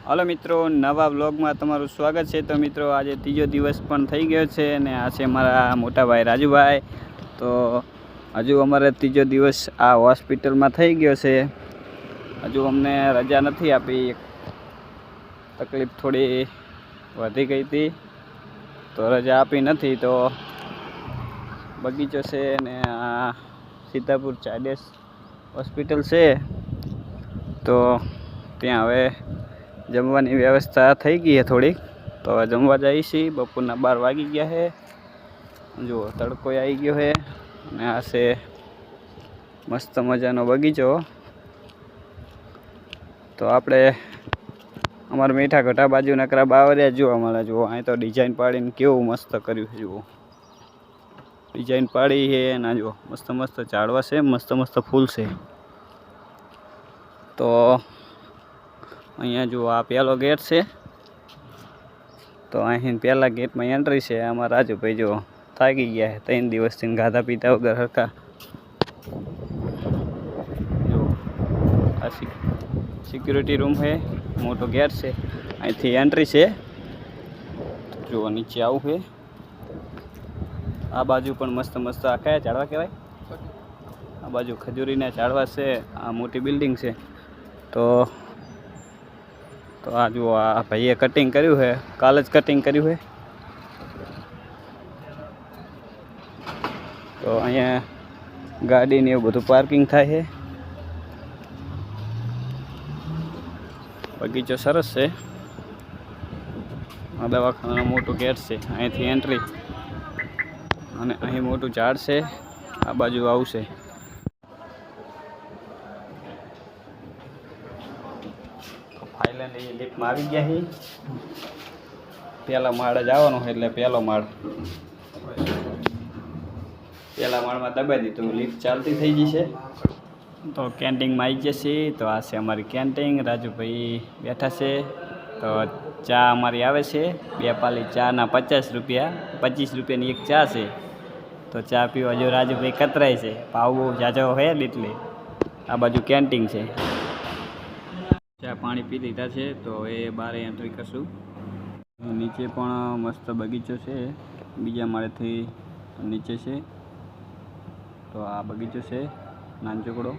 Hello મિત્રો, નવા વ્લોગમાં તમારું સ્વાગત છે। તો મિત્રો આજે ત્રીજો દિવસ પણ થઈ ગયો છે અને આ છે મારા મોટા ભાઈ રાજુભાઈ। તો હજુ અમારે ત્રીજો દિવસ આ હોસ્પિટલમાં થઈ ગયો છે। હજુ અમને રજા નથી આપી, તકલીફ થોડી વધી ગઈ હતી તો રજા આપી નથી। તો બગીચો છે ને આ સીતાપુર ચાયદેશ હોસ્પિટલ છે। તો ત્યાં હવે જમવાની વ્યવસ્થા થઈ ગઈ છે થોડીક, તો હવે જમવા જઈએ છીએ। બપોરના 12 વાગી ગયા છે। જો તડકો આવી ગયો છે અને આ છે મસ્ત મજાનો બગીચો। તો આપણે અમારા મીઠા ઘટા બાજુ નકરા બાવરિયા જોવા મળે। જુઓ અહીં તો ડિઝાઇન પાડીને કેવું મસ્ત કર્યું છે। જુઓ ડિઝાઇન પાડી છે અને જુઓ મસ્ત મસ્ત ઝાડવા છે, મસ્ત મસ્ત ફૂલ છે। તો અહીંયા જો આ પહેલો ગેટ છે। તો અહીં પહેલા ગેટમાં એન્ટ્રી છે। આમાં રાજુભાઈ જો થાકી ગયા છે 3 દિવસથી ગાધા પીતા વગર હરખા। જો આ સિક્યુરિટી રૂમ છે, મોટો ગેટ છે, અહીંથી એન્ટ્રી છે। જો નીચે આવું છે, આ બાજુ પણ મસ્ત મસ્ત આ કયા ઝાડવા કહેવાય, આ બાજુ ખજૂરીના ઝાડવા છે। આ મોટી બિલ્ડિંગ છે। તો આ જુઓ આ ભાઈએ કટિંગ કર્યું છે, કાલે જ કટિંગ કર્યું છે। તો અહીંયા ગાડીને એવું બધું પાર્કિંગ થાય છે। બગીચો સરસ છે। આ દવાખાનાનો મોટો ગેટ છે, અહીંથી એન્ટ્રી અને અહીં મોટું ઝાડ છે। આ બાજુ આવશે ફાઇનલી લિફ્ટમાં આવી ગયા છે। પહેલા માળ જ આવવાનો એટલે પહેલો માળ, પહેલા માળમાં દબાઈ દીધું, લિફ્ટ ચાલતી થઈ જશે। તો કેન્ટીનમાં આવી જશે। તો આ છે અમારી કેન્ટીન, રાજુભાઈ બેઠા છે। તો ચા અમારી આવે છે, 2 પાલી ચાના 50 રૂપિયા, 25 રૂપિયાની એક ચા છે। તો ચા પીવા જો રાજુભાઈ કતરાય છે, ભાવ બહુ જાજો હોય એટલે આ બાજુ કેન્ટીન છે। ચા પાણી પી લીધા છે, તો એ બહાર એન્ટ્રી કરશું। નીચે પણ મસ્ત બગીચો છે, બીજા માળેથી નીચે છે। તો આ બગીચો છે નાનચુકડો।